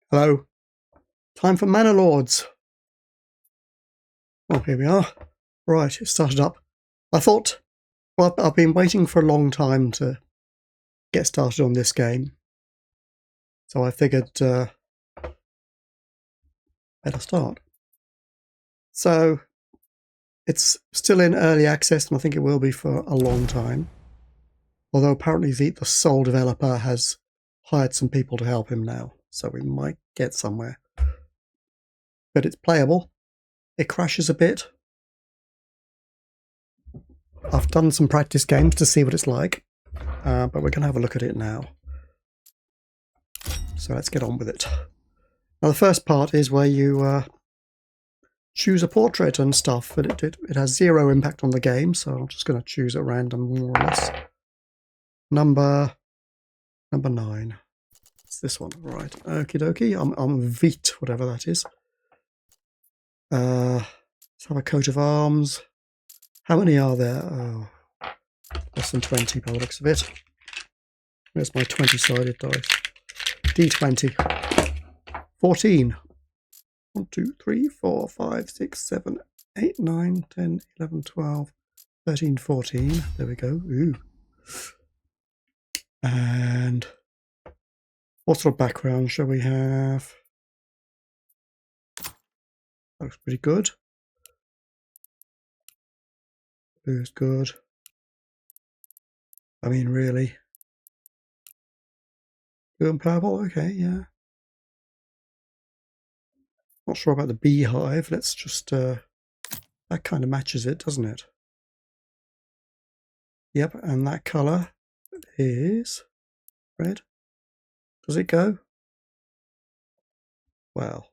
Hello. Time for Manor Lords. Oh, here we are. Right, it started up. I thought, well, I've been waiting for a long time to get started on this game. So I figured better start. So it's still in early access, and I think it will be for a long time. Although apparently the sole developer has hired some people to help him now, so we might get somewhere. But it's playable. It crashes a bit. I've done some practice games to see what it's like, but we're going to have a look at it now. So let's get on with it. Now the first part is where you choose a portrait and stuff, but it has zero impact on the game, so I'm just going to choose at random, more or less. Number 9. It's this one, right? Okie dokie. I'm Veet, whatever that is. Let's have a coat of arms. How many are there? Oh, less than 20 by the looks of it. Where's my 20-sided dice? D20. 14. 1, 2, 3, 4, 5, 6, 7, 8, 9, 10, 11, 12, 13, 14. There we go. Ooh. And what sort of background shall we have? Looks pretty good. Blue's good. I mean, really. Blue and purple? Okay, yeah. Not sure about the beehive. Let's just... that kind of matches it, doesn't it? Yep, and that colour is red. Does it go? Well,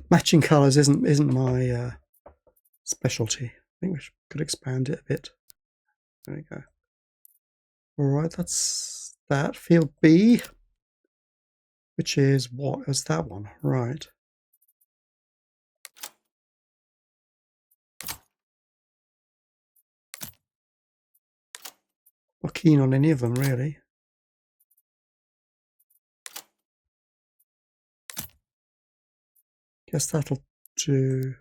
matching colours isn't my specialty. I think we could expand it a bit. There we go. All right, that's that. Field B, which is what is that one? Right. Not keen on any of them, really. Guess that'll do.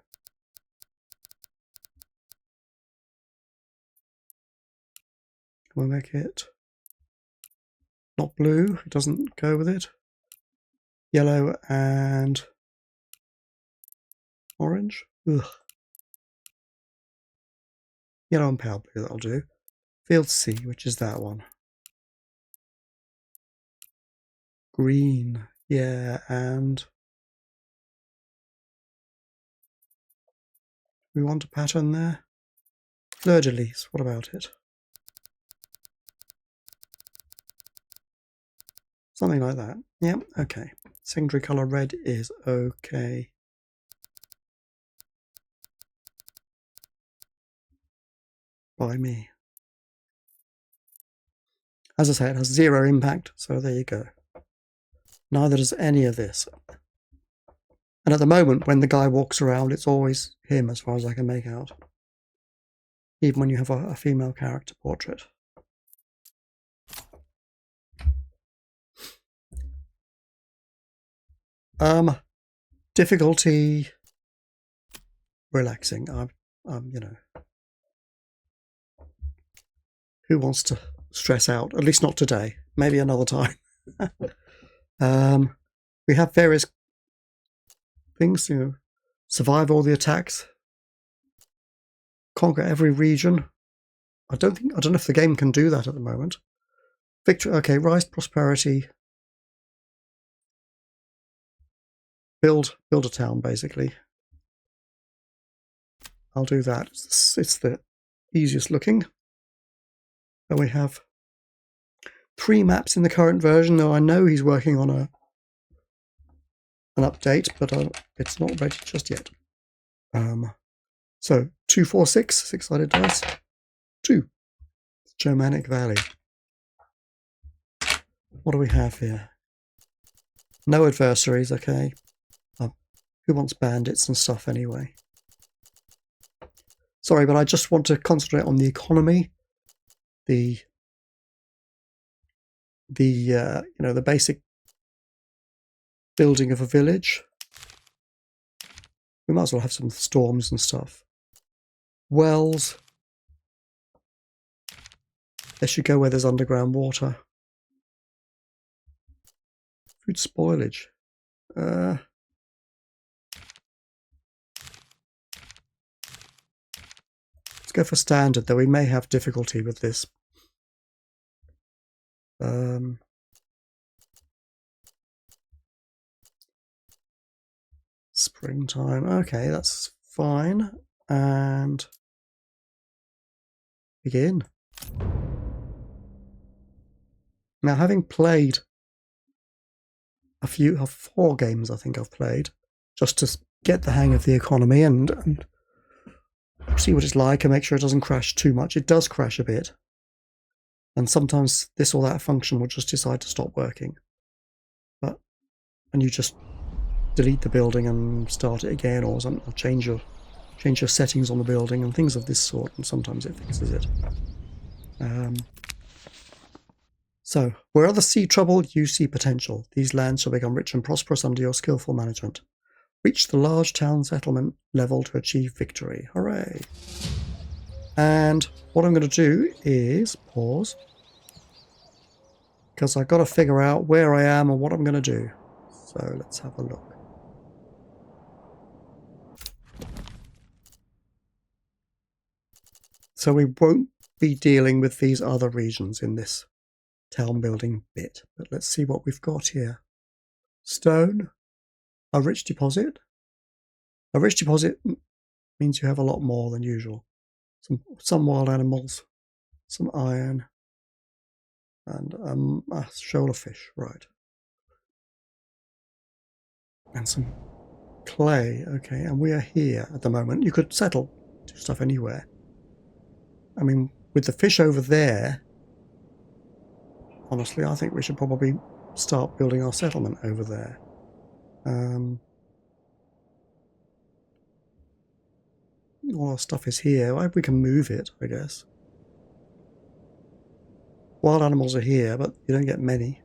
We'll make it not blue. It doesn't go with it. Yellow and orange. Ugh. Yellow and pale blue, that'll do. Field C, which is that one. Green, yeah, and we want a pattern there. Fleur-de-lis, what about it? Something like that. Yep, okay. Secondary colour red is okay. By me. As I say, it has zero impact, so there you go. Neither does any of this. And at the moment, when the guy walks around, it's always him as far as I can make out. Even when you have a female character portrait. Difficulty relaxing. You know, who wants to stress out? At least not today. Maybe another time. We have various things, you know, survive all the attacks, conquer every region. I don't know if the game can do that at the moment. Victory. Okay, rise to prosperity. Build a town, basically. I'll do that. It's the easiest looking. And we have 3 maps in the current version, though I know he's working on an update, but it's not ready just yet. So 2, 4, 6, 6-sided dice. 2. Germanic Valley. What do we have here? No adversaries, okay. Who wants bandits and stuff anyway? Sorry, but I just want to concentrate on the economy, the you know, the basic building of a village. We might as well have some storms and stuff. Wells. They should go where there's underground water. Food spoilage. Let's go for standard, though we may have difficulty with this. Springtime. Okay, that's fine. And begin. Now, having played a 4 games, I think I've played, just to get the hang of the economy and see what it's like and make sure it doesn't crash too much. It does crash a bit. And sometimes this or that function will just decide to stop working. And you just delete the building and start it again, or something, or change your settings on the building and things of this sort, and sometimes it fixes it. So, where others see trouble, you see potential. These lands shall become rich and prosperous under your skillful management. Reach the large town settlement level to achieve victory. Hooray! And what I'm going to do is pause, because I've got to figure out where I am and what I'm going to do. So let's have a look. So we won't be dealing with these other regions in this town building bit, but let's see what we've got here. Stone, a rich deposit. A rich deposit means you have a lot more than usual. Some wild animals, some iron, and a shoal of fish, right. And some clay, okay, and we are here at the moment. You could settle, do stuff anywhere. I mean, with the fish over there, honestly, I think we should probably start building our settlement over there. All our stuff is here. We can move it, I guess. Wild animals are here, but you don't get many.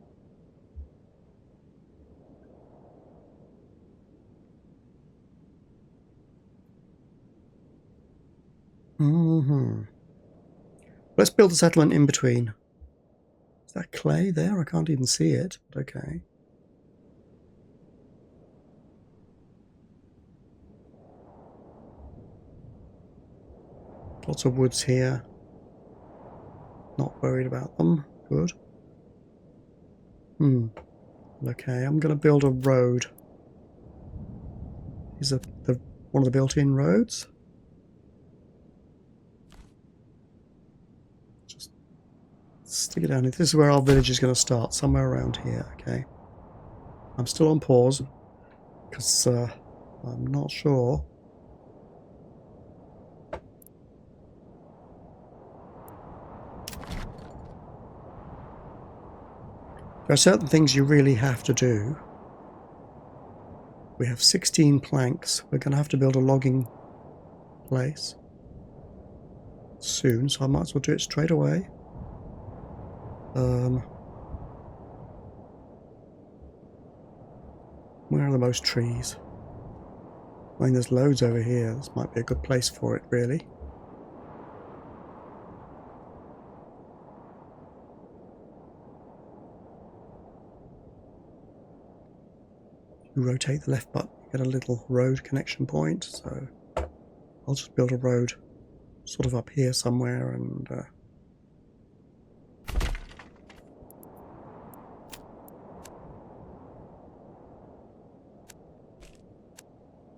Let's build a settlement in between. Is that clay there? I can't even see it, but okay. Lots of woods here. Not worried about them. Good. Okay, I'm going to build a road. Is it one of the built-in roads? Just stick it down here. This is where our village is going to start, somewhere around here, okay? I'm still on pause, because I'm not sure. There are certain things you really have to do. We have 16 planks. We're going to have to build a logging place soon, so I might as well do it straight away. Where are the most trees? I mean, there's loads over here. This might be a good place for it, really. You rotate the left button, you get a little road connection point, so I'll just build a road sort of up here somewhere and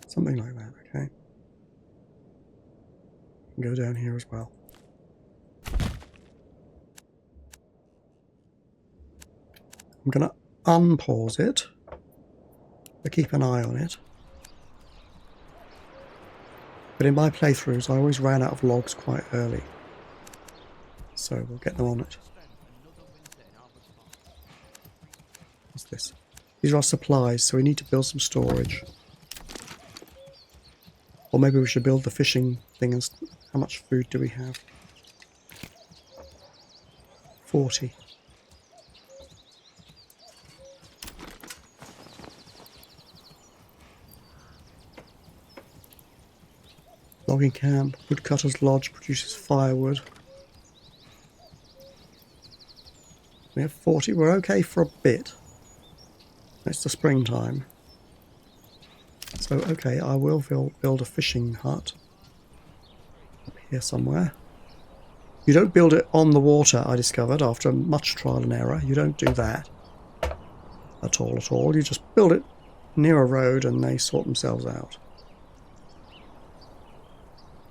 something like that, okay? Go down here as well. I'm going to unpause it, but keep an eye on it. But in my playthroughs, I always ran out of logs quite early. So we'll get them on it. What's this? These are our supplies, so we need to build some storage. Or maybe we should build the fishing thing. And how much food do we have? 40. Logging camp, woodcutter's lodge produces firewood. We have 40. We're okay for a bit. It's the springtime. So, okay, I will build a fishing hut up here somewhere. You don't build it on the water, I discovered, after much trial and error. You don't do that at all. You just build it near a road and they sort themselves out.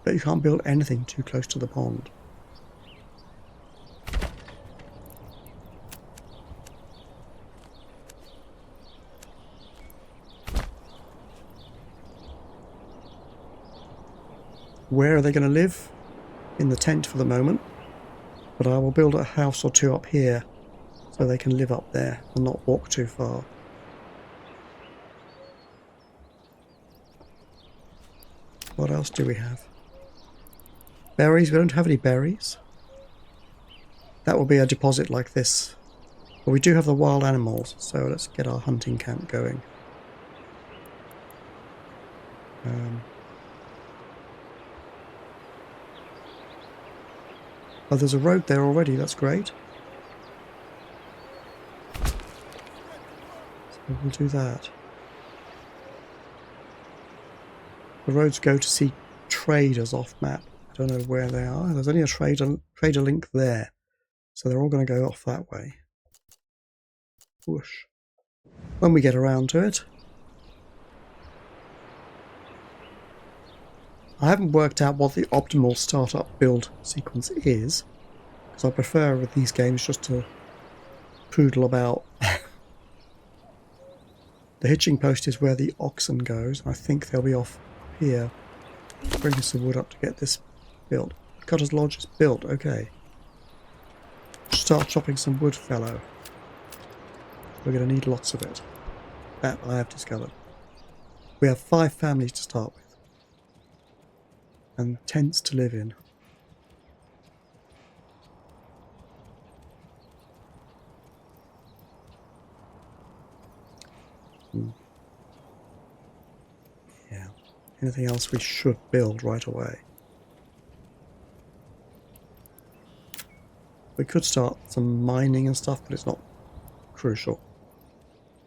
But you can't build anything too close to the pond. Where are they going to live? In the tent for the moment. But I will build a house or two up here so they can live up there and not walk too far. What else do we have? Berries? We don't have any berries. That will be a deposit like this. But we do have the wild animals, so let's get our hunting camp going. Oh, there's a road there already, that's great. So we'll do that. The roads go to see traders off map. I don't know where they are. There's only a trader link there. So they're all going to go off that way. Whoosh. When we get around to it. I haven't worked out what the optimal startup build sequence is, because I prefer with these games just to poodle about. The hitching post is where the oxen goes. I think they'll be off here. Bring some wood up to get this built. Cutter's Lodge is built, okay. Start chopping some wood, fellow. We're going to need lots of it. That I have discovered. We have 5 families to start with. And tents to live in. Yeah. Anything else we should build right away? We could start some mining and stuff, but it's not crucial.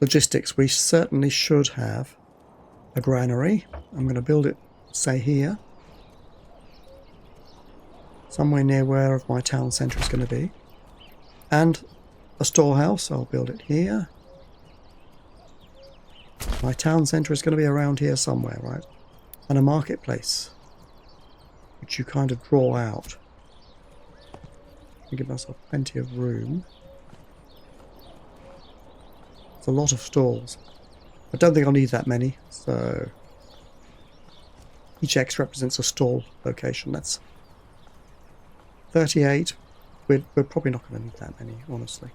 Logistics. We certainly should have a granary. I'm going to build it, say, here. Somewhere near where my town centre is going to be. And a storehouse, I'll build it here. My town centre is going to be around here somewhere, right? And a marketplace, which you kind of draw out. I give myself plenty of room. It's a lot of stalls. I don't think I'll need that many, so each X represents a stall location. That's 38. We're probably not going to need that many, honestly.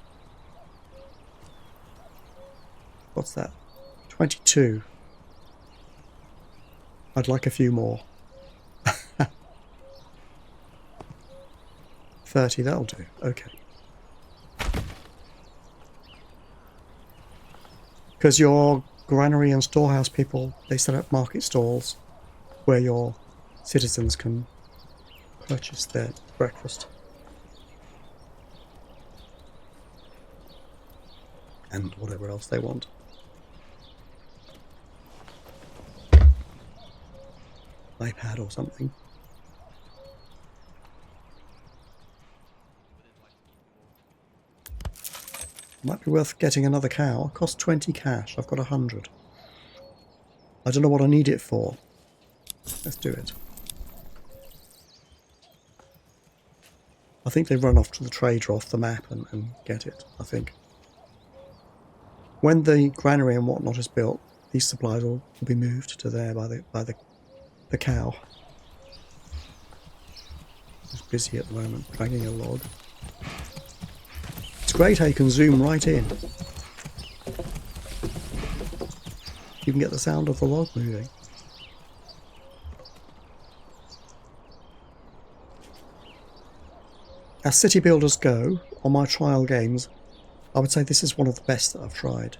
What's that? 22. I'd like a few more. 30, that'll do. Okay. Because your granary and storehouse people, they set up market stalls where your citizens can purchase their breakfast. And whatever else they want. iPad or something. Might be worth getting another cow. Costs 20 cash. I've got 100. I don't know what I need it for. Let's do it. I think they run off to the trader off the map and get it, I think. When the granary and whatnot is built, these supplies will be moved to there by the cow. She's busy at the moment, dragging a log. It's great how you can zoom right in. You can get the sound of the log moving. As city builders go, on my trial games, I would say this is one of the best that I've tried.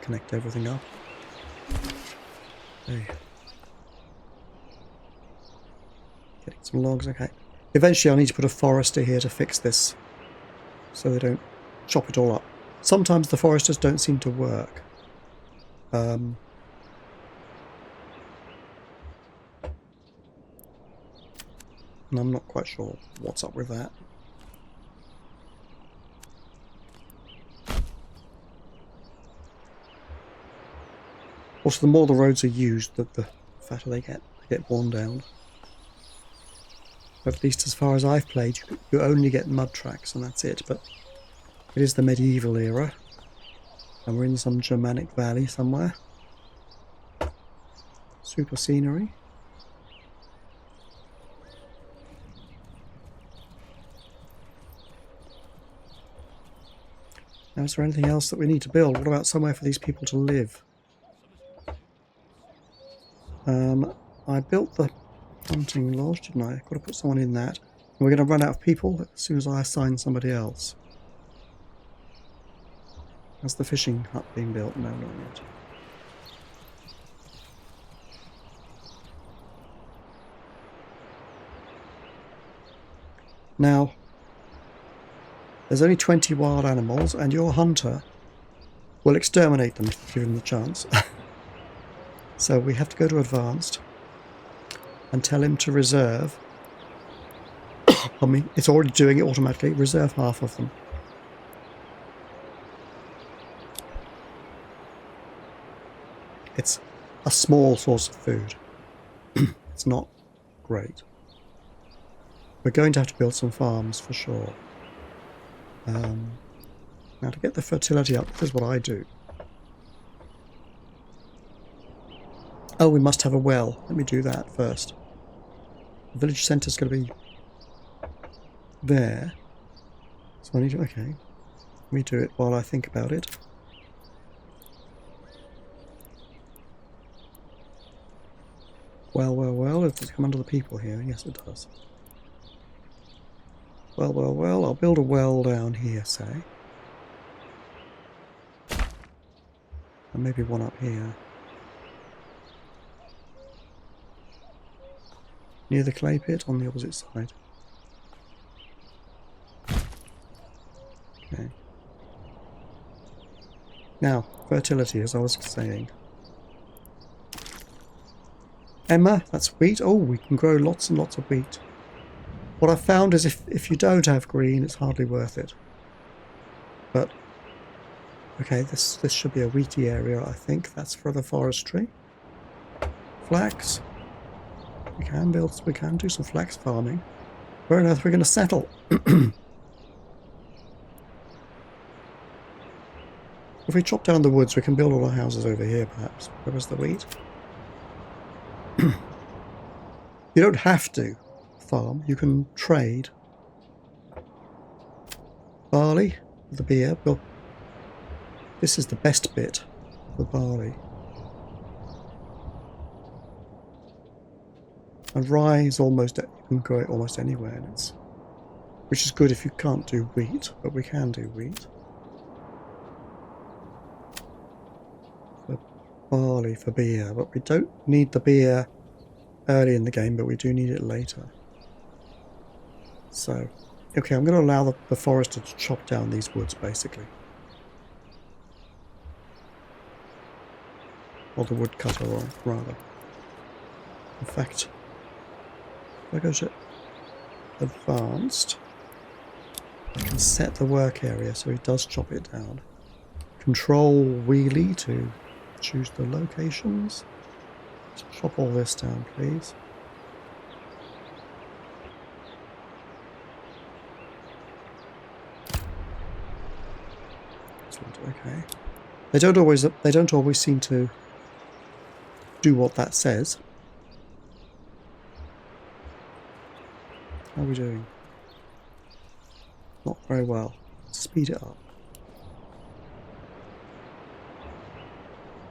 connect everything up. Okay. Getting some logs, okay. Eventually I'll need to put a forester here to fix this, so they don't chop it all up. Sometimes the foresters don't seem to work. And I'm not quite sure what's up with that. Also, the more the roads are used, the fatter they get worn down. At least as far as I've played, you only get mud tracks and that's it. But it is the medieval era, and we're in some Germanic valley somewhere. Super scenery. Now, is there anything else that we need to build? What about somewhere for these people to live? I built the hunting lodge, didn't I? I've got to put someone in that. And we're going to run out of people as soon as I assign somebody else. How's the fishing hut being built? No, not yet. Now, there's only 20 wild animals, and your hunter will exterminate them if you give him the chance. So we have to go to advanced and tell him to reserve. I mean, it's already doing it automatically. Reserve half of them. It's a small source of food. It's not great. We're going to have to build some farms for sure. Now to get the fertility up, this is what I do. Oh, we must have a well. Let me do that first. The village centre is going to be there. So I need to... Okay. Let me do it while I think about it. Well, well, well. Does it come under the people here? Yes, it does. Well, well, well. I'll build a well down here, say. And maybe one up here. Near the clay pit on the opposite side. Okay. Now, fertility, as I was saying. Emma, that's wheat. Oh, we can grow lots and lots of wheat. What I've found is if you don't have green, it's hardly worth it. But, okay, this should be a wheaty area, I think. That's for the forestry. Flax. We can do some flax farming. Where on earth are we going to settle? If we chop down the woods, we can build all our houses over here, perhaps. Where was the wheat? You don't have to farm. You can trade. Barley, the beer. Well, this is the best bit, the barley. And rye is almost, you can grow it almost anywhere, and it's, which is good if you can't do wheat, but we can do wheat. For barley, for beer, but we don't need the beer early in the game, but we do need it later. So, okay, I'm going to allow the forester to chop down these woods, basically. Or the woodcutter, or rather. In fact, if I go to advanced, I can set the work area so he does chop it down. Control wheelie to choose the locations. Let's chop all this down, please. Okay. They don't always seem to do what that says. How are we doing? Not very well. Speed it up.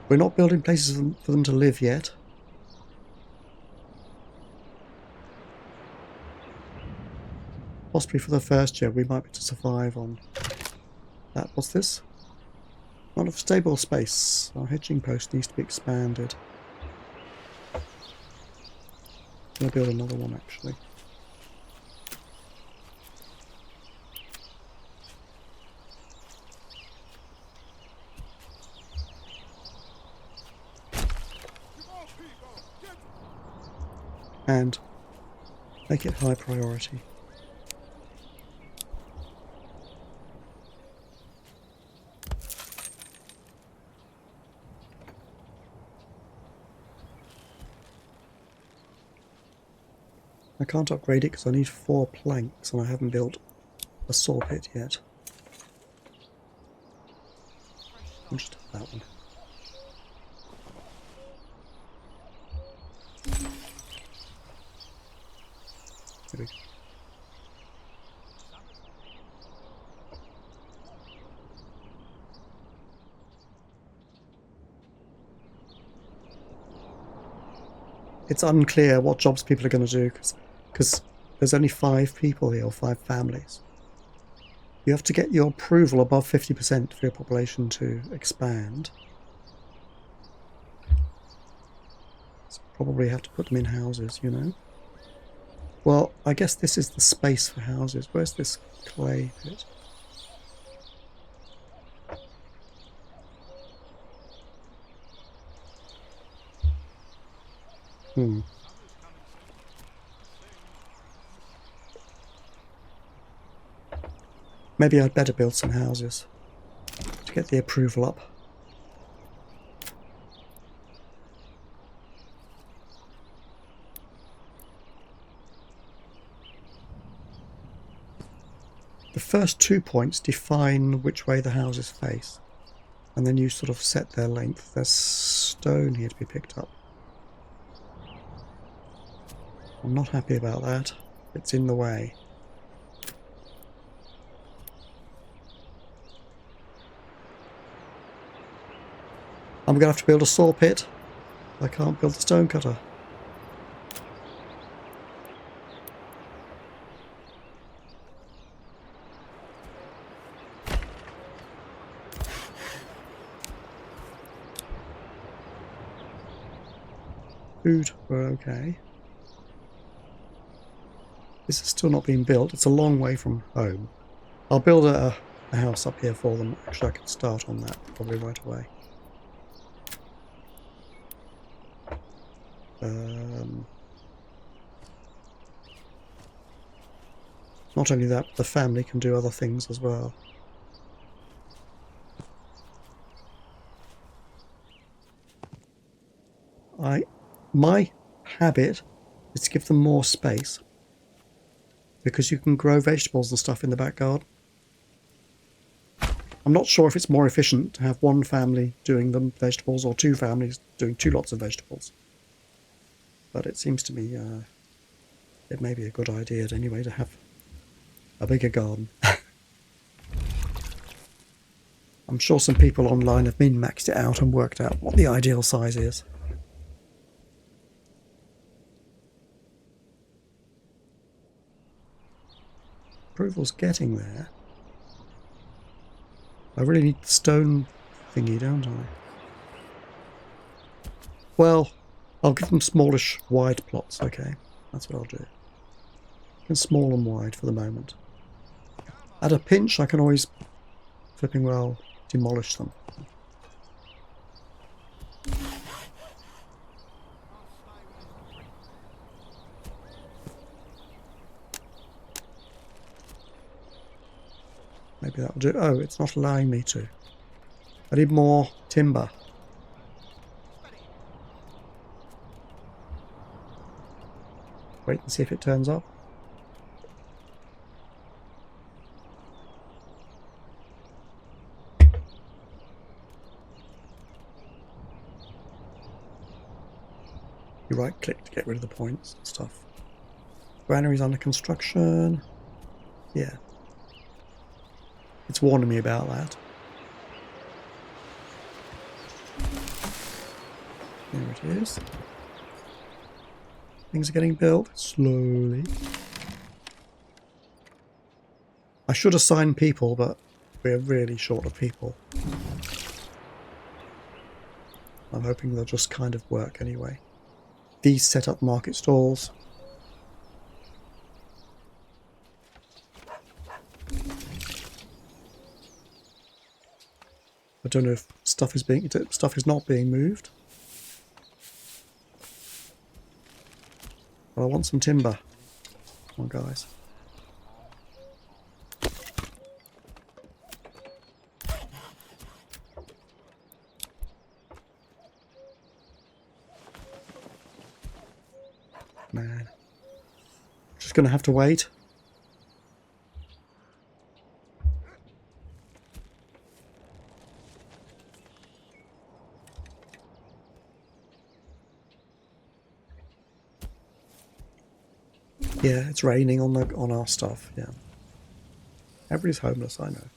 We're not building places for them to live yet. Possibly for the first year we might be able to survive on that. What's this? Not enough stable space. Our hedging post needs to be expanded. I'm going to build another one actually. And make it high priority. I can't upgrade it because I need 4 planks and I haven't built a saw pit yet. I'll just have that one. There we go. It's unclear what jobs people are going to do because there's only 5 people here, or 5 families. You have to get your approval above 50% for your population to expand. So probably have to put them in houses, you know. Well, I guess this is the space for houses. Where's this clay pit? Maybe I'd better build some houses to get the approval up. The first 2 points define which way the houses face, and then you sort of set their length. There's stone here to be picked up. I'm not happy about that. It's in the way. I'm going to have to build a saw pit. I can't build the stone cutter. Food, we're okay. This is still not being built. It's a long way from home. I'll build a house up here for them. Actually, I can start on that probably right away. Not only that, but the family can do other things as well. My habit is to give them more space because you can grow vegetables and stuff in the back garden. I'm not sure if it's more efficient to have one family doing the vegetables or 2 families doing 2 lots of vegetables. But it seems to me it may be a good idea anyway to have a bigger garden. I'm sure some people online have min-maxed it out and worked out what the ideal size is. Approval's getting there. I really need the stone thingy, don't I? Well, I'll give them smallish, wide plots, okay? That's what I'll do. And small and wide for the moment. At a pinch, I can always flipping well demolish them. Maybe that'll do. Oh, it's not allowing me to. I need more timber. Wait and see if it turns up. You right click to get rid of the points and stuff. Granary's under construction. Yeah. It's warning me about that. There it is. Things are getting built slowly. I should assign people, but we're really short of people. I'm hoping they'll just kind of work anyway. These set up market stalls. I don't know if stuff is not being moved. But I want some timber. Come on, guys. Man. Just gonna have to wait. Yeah, it's raining on our stuff, yeah. Everybody's homeless, I know.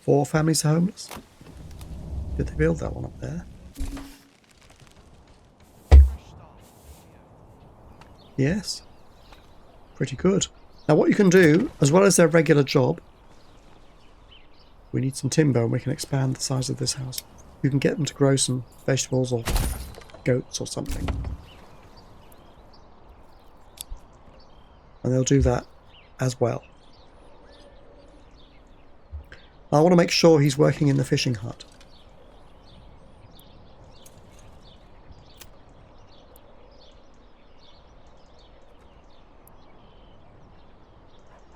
4 families are homeless? Did they build that one up there? Yes. Pretty good. Now what you can do, as well as their regular job, we need some timber and we can expand the size of this house. You can get them to grow some vegetables or goats or something. And they'll do that as well. I want to make sure he's working in the fishing hut.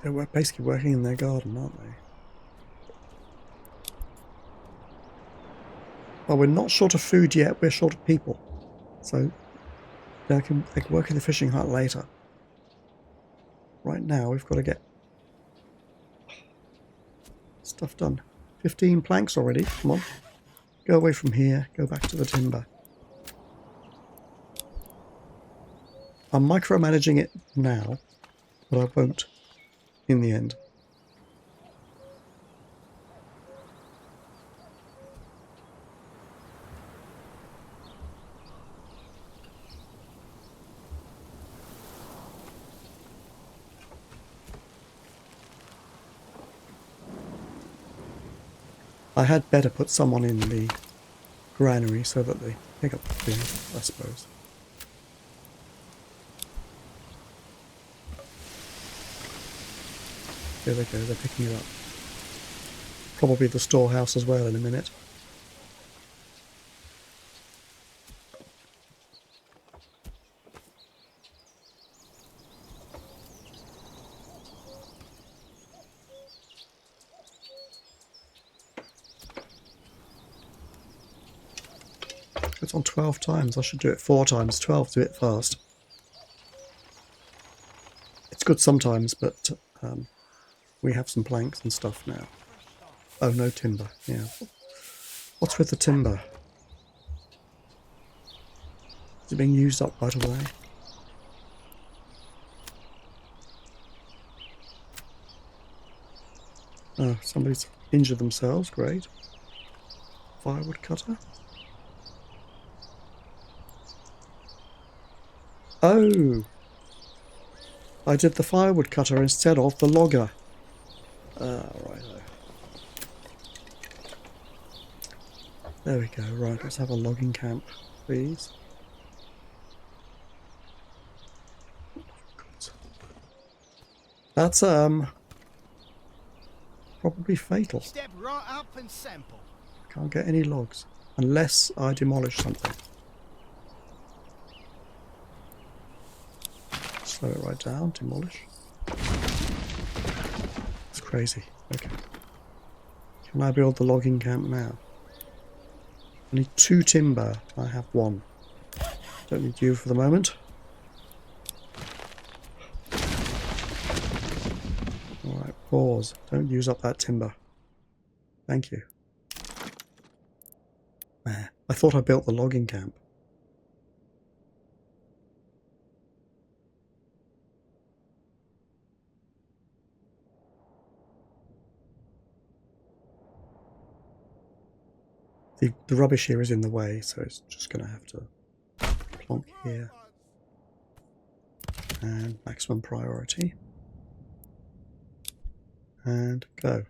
They're basically working in their garden, aren't they? Well, we're not short of food yet, we're short of people. So they can work in the fishing hut later. Right now we've got to get stuff done. 15 planks already, come on. Go away from here, go back to the timber. I'm micromanaging it now, but I won't in the end. I had better put someone in the granary so that they pick up the food, I suppose. There they go, they're picking it up. Probably the storehouse as well in a minute. It's on 12 times. I should do it 4 times. 12 to do it fast. It's good sometimes, but we have some planks and stuff now. Oh, no timber. Yeah. What's with the timber? Is it being used up right away? Oh, somebody's injured themselves. Great. Firewood cutter. Oh! I did the firewood cutter instead of the logger. Right. There we go. Right, let's have a logging camp, please. That's probably fatal. Step right up and sample. Can't get any logs unless I demolish something. Slow it right down, demolish. It's crazy. Okay. Can I build the logging camp now? I need 2 timber. I have 1. Don't need you for the moment. Alright, pause. Don't use up that timber. Thank you. Man, I thought I built the logging camp. The rubbish here is in the way, so it's just going to have to plonk here. And maximum priority. And go.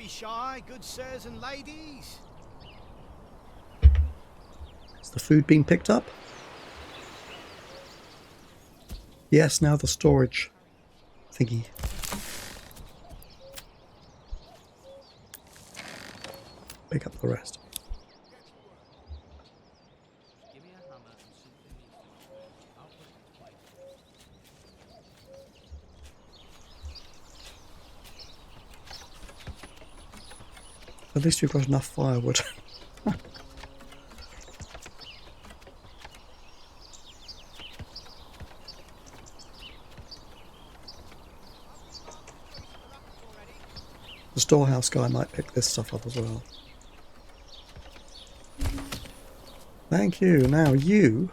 be shy, good sirs and ladies. Is the food being picked up? Yes, now the storage thingy. Pick up the rest. Give me a hammer and something needs to be squared. I'll put it in place. At least we've got enough firewood. The storehouse guy might pick this stuff up as well. Thank you. Now you.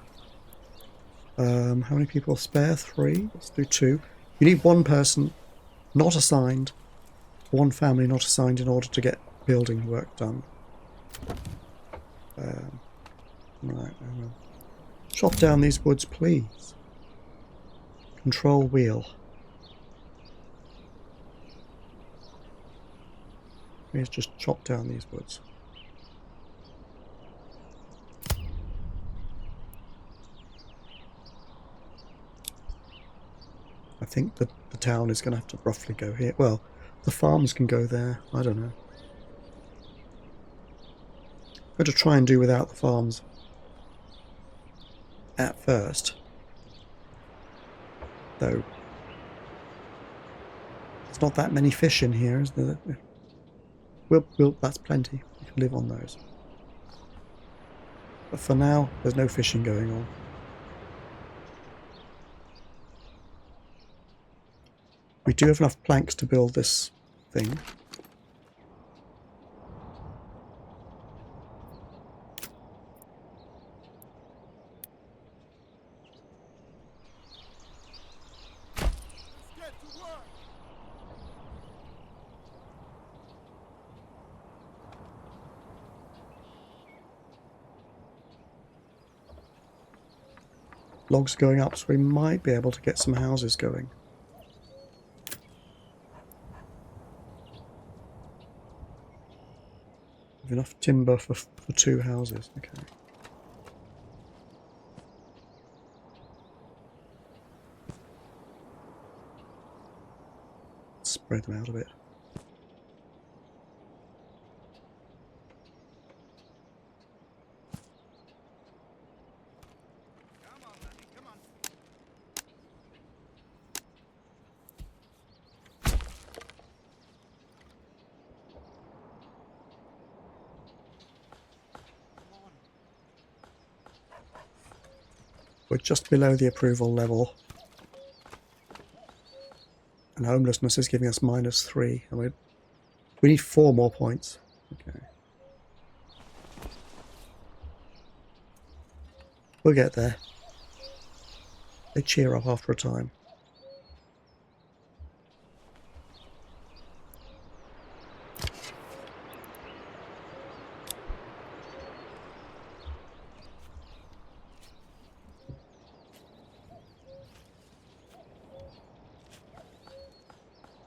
How many people spare? 3. Let's do 2. You need one person not assigned, one family not assigned in order to get building work done. Right. Chop down these woods, please. Control wheel. Let's just chop down these woods. I think that the town is going to have to roughly go here. Well, the farms can go there. I don't know. I'm going to try and do without the farms at first. Though, there's not that many fish in here, is there? That's plenty. We can live on those. But for now, there's no fishing going on. We do have enough planks to build this thing. Logs going up, so we might be able to get some houses going. Have enough timber for 2 houses. Okay. Spread them out a bit. We're just below the approval level. And homelessness is giving us -3. And we need 4 more points. Okay. We'll get there. They cheer up after a time.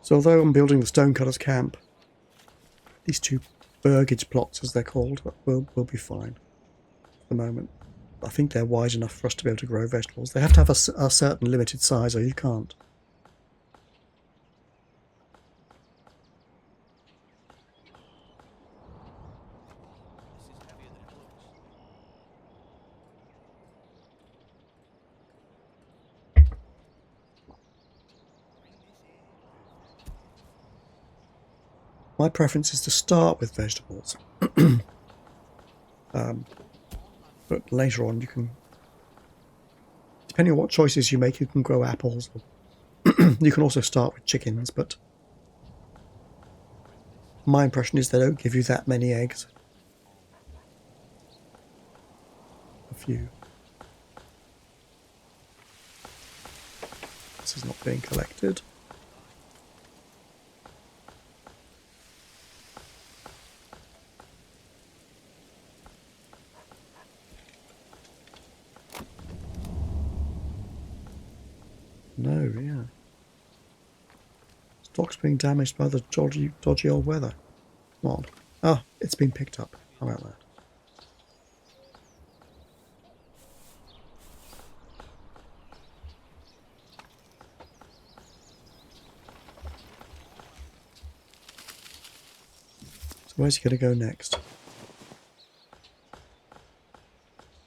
So although I'm building the stonecutters camp, these 2 burgage plots, as they're called, will be fine at the moment. I think they're wide enough for us to be able to grow vegetables. They have to have a certain limited size, or you can't. This is heavier than it looks. My preference is to start with vegetables. But later on you can, depending on what choices you make, you can grow apples. You can also start with chickens, but my impression is they don't give you that many eggs. A few. This is not being collected. No, yeah. Stock's being damaged by the dodgy old weather. Come on. Oh, it's been picked up. How about that? So where's he going to go next?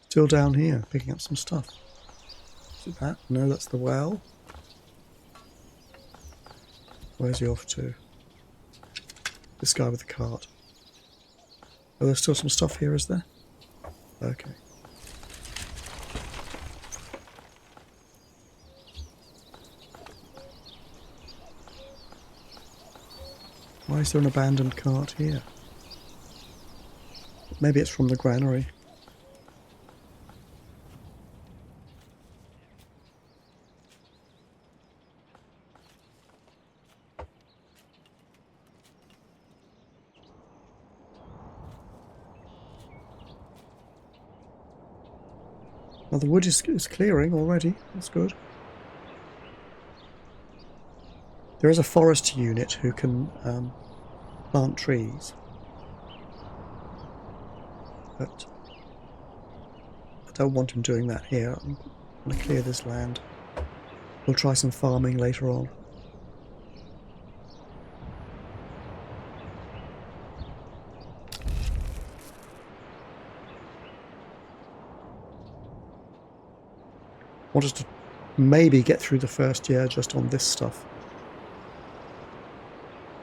Still down here, picking up some stuff. Is it that? No, that's the well. Where's he off to? This guy with the cart. Oh, there's still some stuff here, is there? Okay. Why is there an abandoned cart here? Maybe it's from the granary. Now the wood is clearing already. That's good. There is a forest unit who can plant trees. But I don't want him doing that here. I'm going to clear this land. We'll try some farming later on. I want us to maybe get through the first year just on this stuff.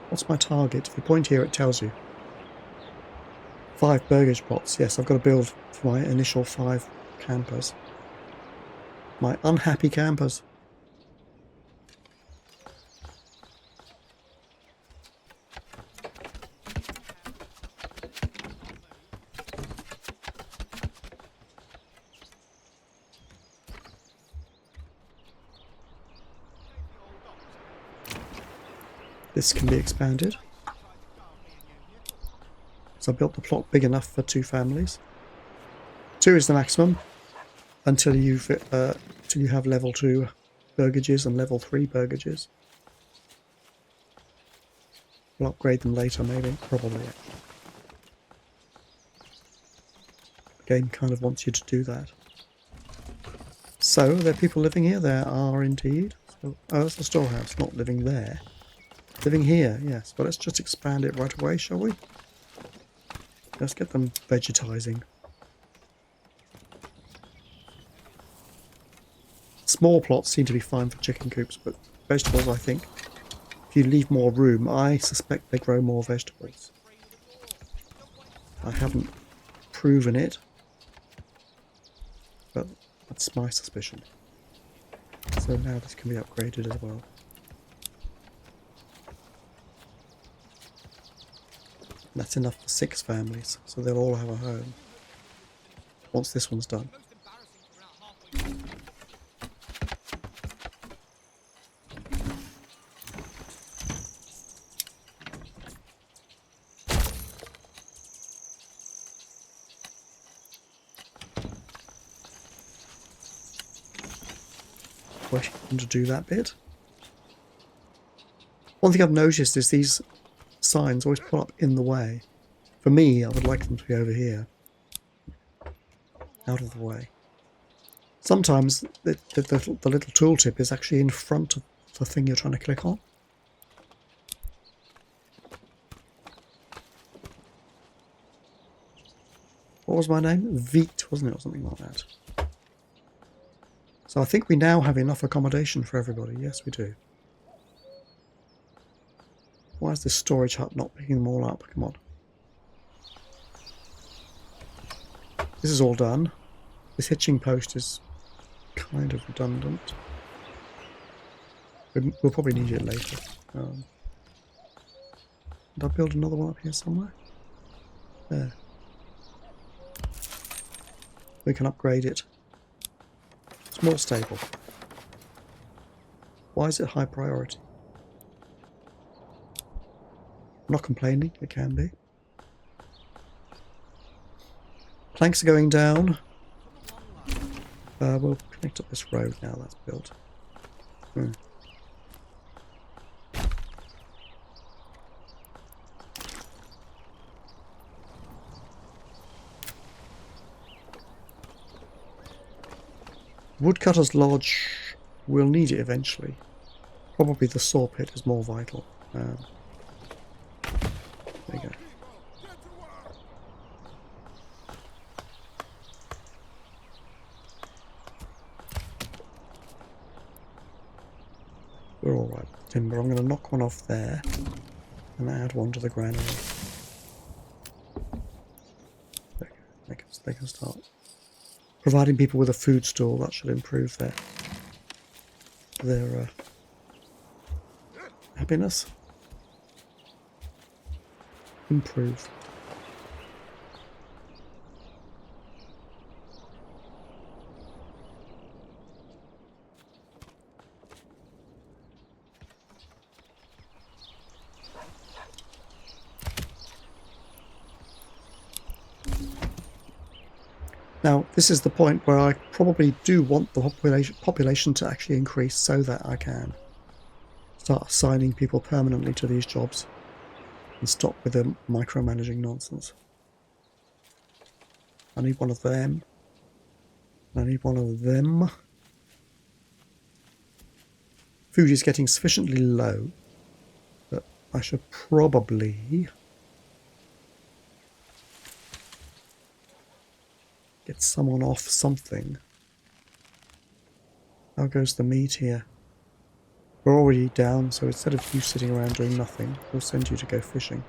What's my target? If you point here, it tells you. 5 burgage plots. Yes, I've got to build for my initial 5 campers. My unhappy campers. This can be expanded. So I built the plot big enough for 2 families. 2 is the maximum until you have level 2 burgages and level 3 burgages. We'll upgrade them later, maybe, probably. The game kind of wants you to do that. So there are people living here. There are indeed. So, oh, that's the storehouse. Not living there. Living here, yes. But let's just expand it right away, shall we? Let's get them vegetizing. Small plots seem to be fine for chicken coops, but vegetables, I think, if you leave more room, I suspect they grow more vegetables. I haven't proven it, but that's my suspicion. So now this can be upgraded as well. That's enough for 6 families, so they'll all have a home once this one's done. Waiting to do that bit. One thing I've noticed is these signs always pull up in the way. For me, I would like them to be over here. Out of the way. Sometimes the little tooltip is actually in front of the thing you're trying to click on. What was my name? Veet, wasn't it? Or something like that. So I think we now have enough accommodation for everybody. Yes, we do. Why is this storage hut not picking them all up? Come on. This is all done. This hitching post is kind of redundant. We'll probably need it later. Did I build another one up here somewhere? There. We can upgrade it. Small stable. Why is it high priority? I'm not complaining, it can be. Planks are going down. We'll connect up this road now that's built. Woodcutter's Lodge, we'll need it eventually. Probably the saw pit is more vital. There you go. We're alright with timber. I'm going to knock one off there and add one to the granary. There you go. They can start providing people with a food store. That should improve their happiness. Improve. Now, this is the point where I probably do want the population to actually increase so that I can start assigning people permanently to these jobs and stop with the micromanaging nonsense. I need one of them. I need one of them. Food is getting sufficiently low that I should probably get someone off something. How goes the meat here? We're already down, so instead of you sitting around doing nothing, we'll send you to go fishing.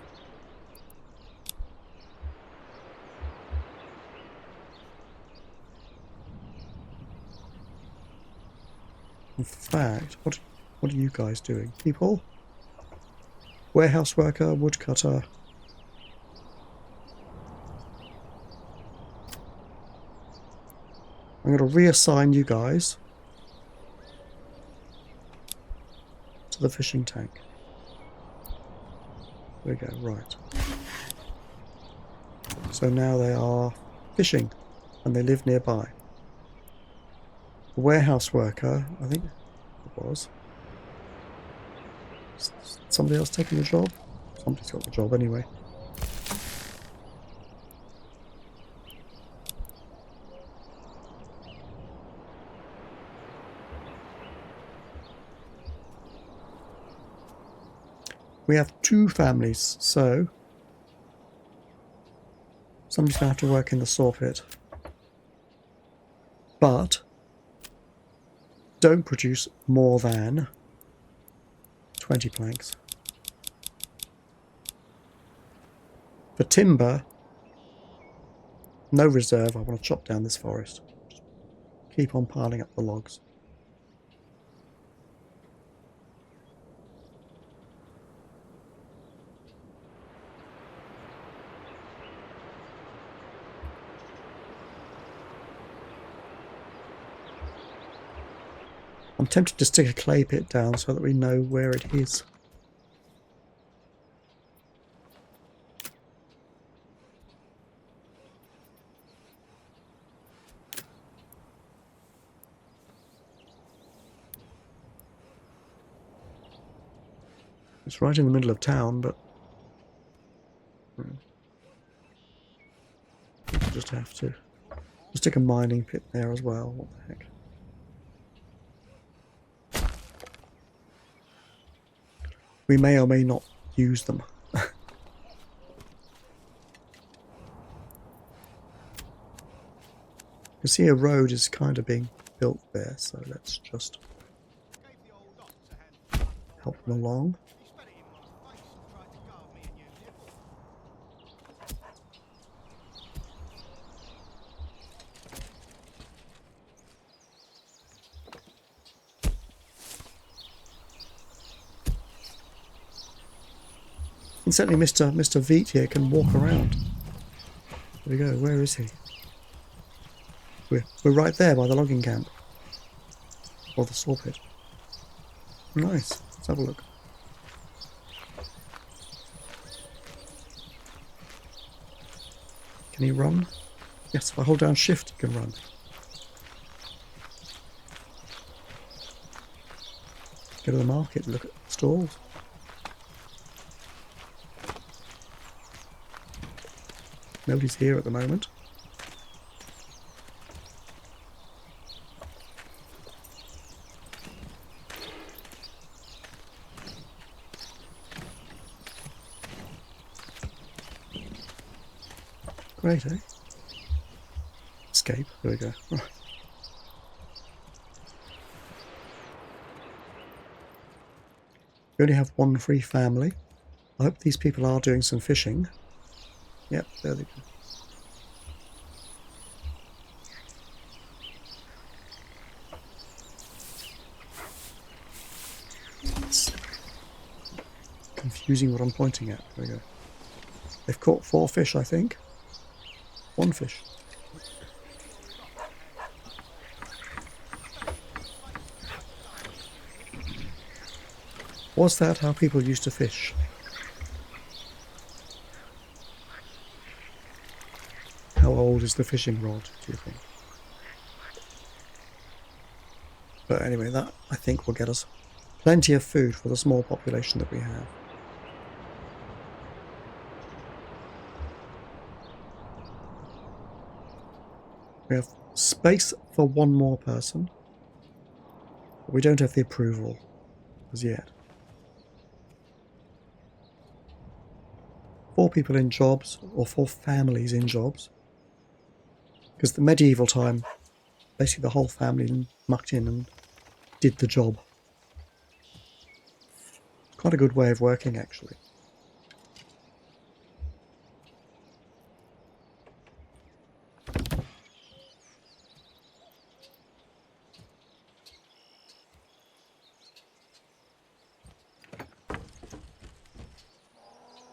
In fact, what are you guys doing? People? Warehouse worker, woodcutter. I'm going to reassign you guys to the fishing tank. There we go, right. So now they are fishing and they live nearby. The warehouse worker, I think it was. Somebody else taking the job? Somebody's got the job anyway. We have 2 families, so somebody's going to have to work in the saw pit. But don't produce more than 20 planks. For timber, no reserve. I want to chop down this forest. Just keep on piling up the logs. I'm tempted to stick a clay pit down so that we know where it is. It's right in the middle of town, but we'll just have to. We'll stick a mining pit there as well. What the heck? We may or may not use them. You see a road is kind of being built there, so let's just help them along. Incidentally, Mr. Veet here can walk around. There we go. Where is he? We're right there by the logging camp. Or the saw pit. Nice. Let's have a look. Can he run? Yes, if I hold down shift, he can run. Go to the market and look at the stalls. Nobody's here at the moment. great, eh? Escape. There we go. Right. We only have one free family. I hope these people are doing some fishing. Yep, there they go. It's confusing what I'm pointing at. There we go. They've caught 4 fish, I think. 1 fish. Was that how people used to fish? How old is the fishing rod, do you think? But anyway, that I think will get us plenty of food for the small population that we have. We have space for 1 more person, but we don't have the approval as yet. 4 people in jobs, or 4 families in jobs. Because the medieval time, basically the whole family mucked in and did the job. Quite a good way of working, actually.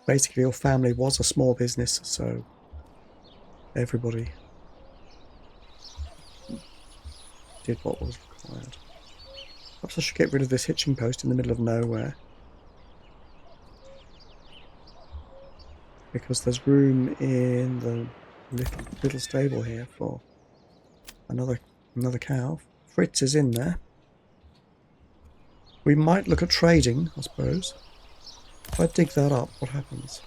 Basically, your family was a small business, so everybody did what was required. Perhaps I should get rid of this hitching post in the middle of nowhere, because there's room in the little stable here for another cow. Fritz is in there. We might look at trading, I suppose. If I dig that up, what happens?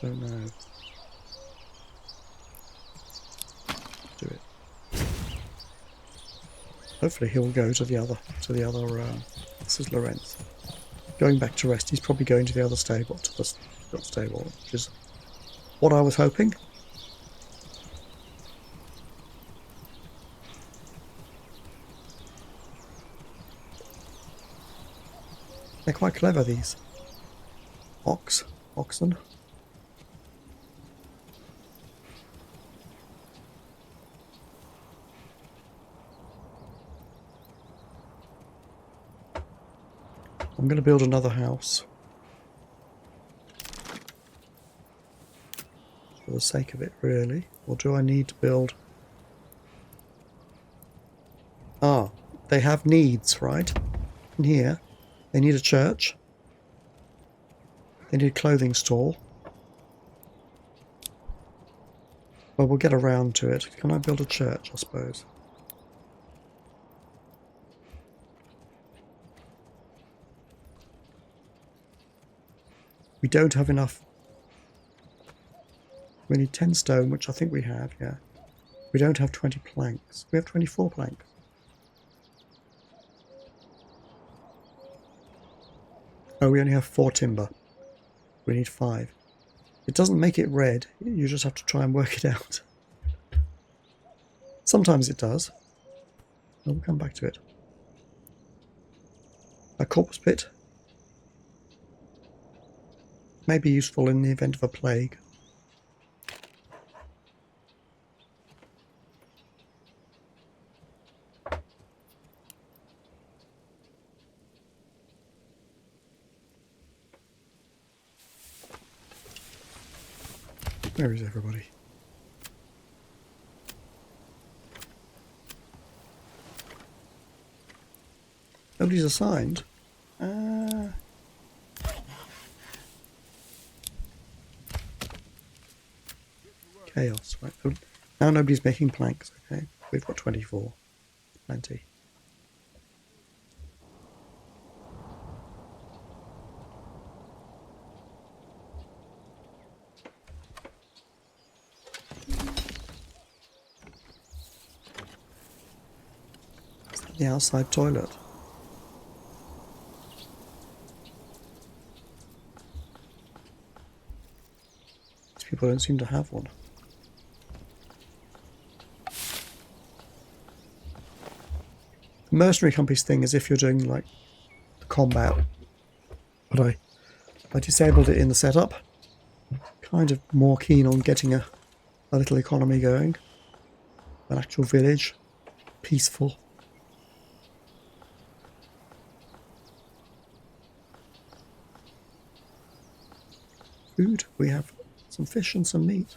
Don't know. Do it. Hopefully he'll go to the other. This is Lorenz. Going back to rest. He's probably going to the other stable, which is what I was hoping. They're quite clever, these oxen. I'm going to build another house. For the sake of it, really. Or do I need to build... Ah, they have needs, right? In here, they need a church. They need a clothing store. Well, we'll get around to it. Can I build a church, I suppose? We don't have enough. We need 10 stone, which I think we have, yeah. We don't have 20 planks. We have 24 planks. Oh, we only have 4 timber. We need 5. It doesn't make it red. You just have to try and work it out. Sometimes it does. We'll come back to it. A corpse pit may be useful in the event of a plague. Where is everybody? Nobody's assigned. Chaos, right? Oh, now nobody's making planks, okay? We've got 24. Plenty. Is that the outside toilet? people don't seem to have one. The mercenary companies thing is if you're doing like the combat, but I disabled it in the setup. Kind of more keen on getting a little economy going. An actual village. Peaceful. Food. We have some fish and some meat.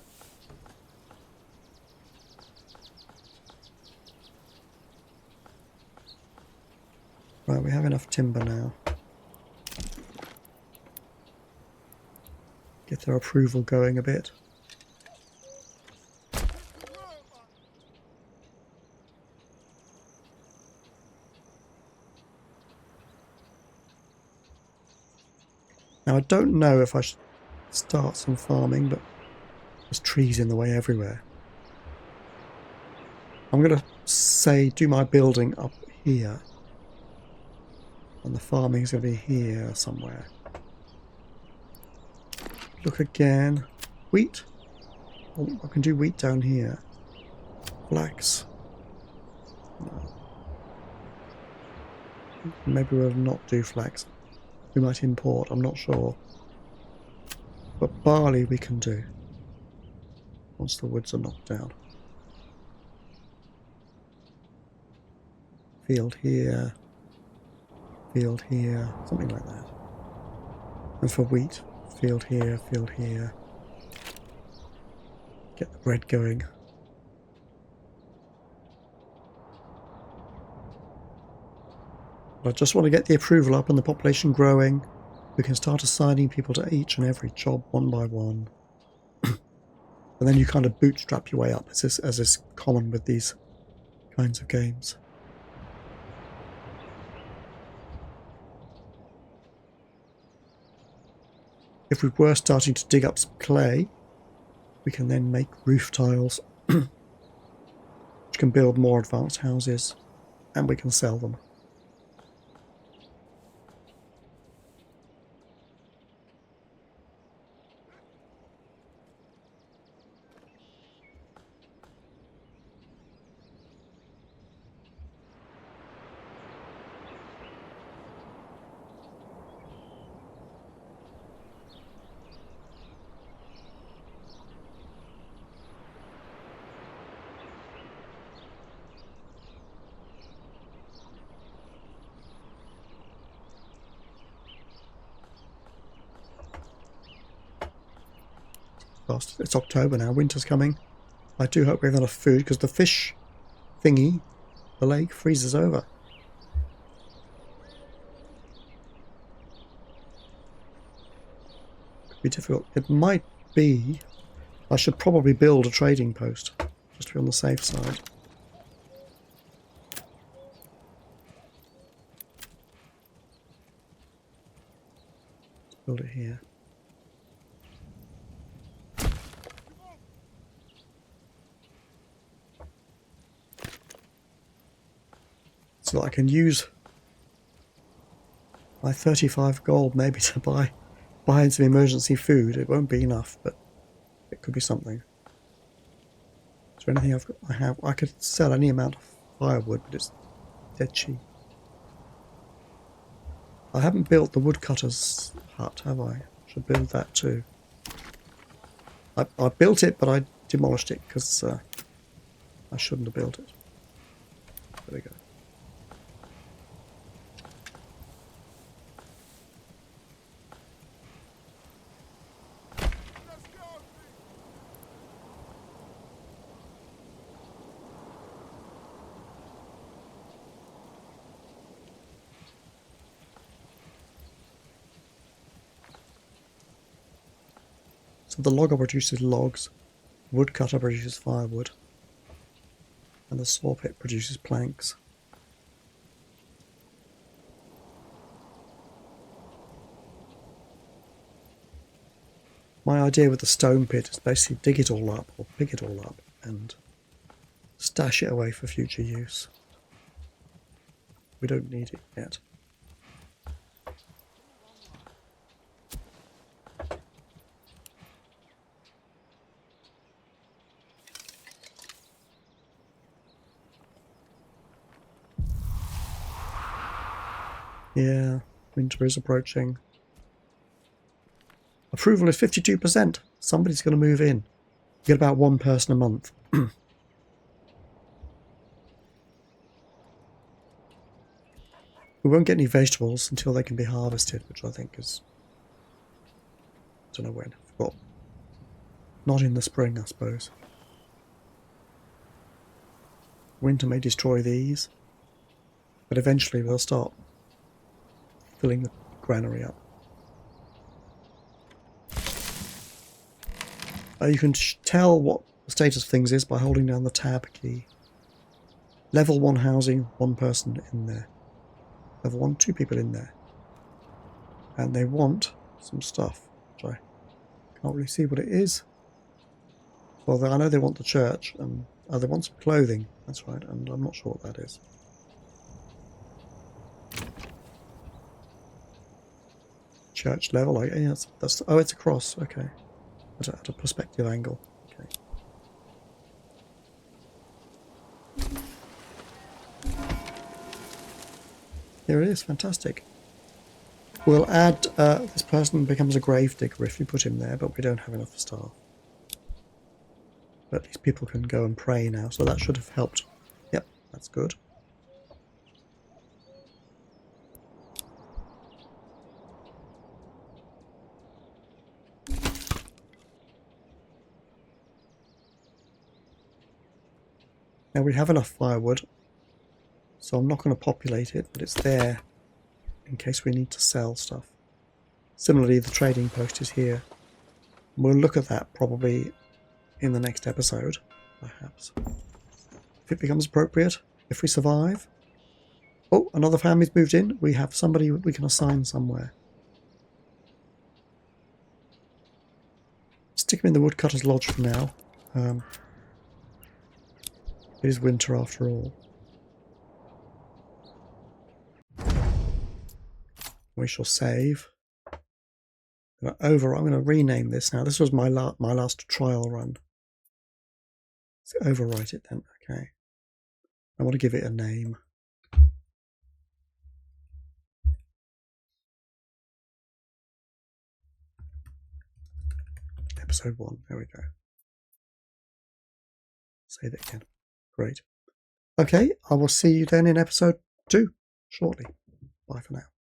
Right, we have enough timber now. Get their approval going a bit. Now I don't know if I should start some farming, but there's trees in the way everywhere. I'm going to say do my building up here. And the farming is going to be here somewhere. Look again. Wheat. Oh, I can do wheat down here. Flax. No. Maybe we'll not do flax. We might import, I'm not sure. But barley we can do. Once the woods are knocked down. Field here. Field here. Something like that. And for wheat, field here, field here. Get the bread going. I just want to get the approval up and the population growing. We can start assigning people to each and every job one by one. And then you kind of bootstrap your way up, as is common with these kinds of games. If we were starting to dig up some clay, we can then make roof tiles, which can build more advanced houses, and we can sell them. It's October now, winter's coming. I do hope we have enough food because the fish thingy, the lake, freezes over. Could be difficult. It might be. I should probably build a trading post just to be on the safe side. Let's build it here. So I can use my 35 gold maybe to buy some emergency food. It won't be enough, but it could be something. Is there anything I could sell any amount of firewood, but it's dead cheap. I haven't built the woodcutter's hut, have I? Should build that too. I built it, but I demolished it because I shouldn't have built it. There we go. So the logger produces logs, woodcutter produces firewood, and the saw pit produces planks. My idea with the stone pit is basically dig it all up, or pick it all up, and stash it away for future use. We don't need it yet. Yeah, winter is approaching. Approval is 52%. Somebody's going to move in. You get about one person a month. We won't get any vegetables until they can be harvested, which I think is... I don't know when. I forgot. Not in the spring, I suppose. Winter may destroy these, but eventually they'll start filling the granary up. You can tell what the status of things is by holding down the tab key. Level 1 housing, 1 person in there. Level 1, 2 people in there. And they want some stuff, which I can't really see what it is. Well, I know they want the church, and they want some clothing, that's right, and I'm not sure what that is. Church level, yeah, that's oh, it's a cross, okay. At a perspective angle, okay. Here it is, fantastic. We'll add, this person becomes a grave digger if you put him there, but we don't have enough staff. But these people can go and pray now, so that should have helped. Yep, that's good. Now we have enough firewood, so I'm not going to populate it, but it's there in case we need to sell stuff. Similarly, the trading post is here. We'll look at that probably in the next episode, perhaps. If it becomes appropriate, if we survive. Oh, another family's moved in. We have somebody we can assign somewhere. Stick him in the woodcutter's lodge for now. It is winter after all. We shall save. I'm going to rename this now. This was my last trial run. Let's overwrite it then. Okay. I want to give it a name. Episode 1. There we go. Save it again. Great. Okay, I will see you then in episode 2 shortly. Bye for now.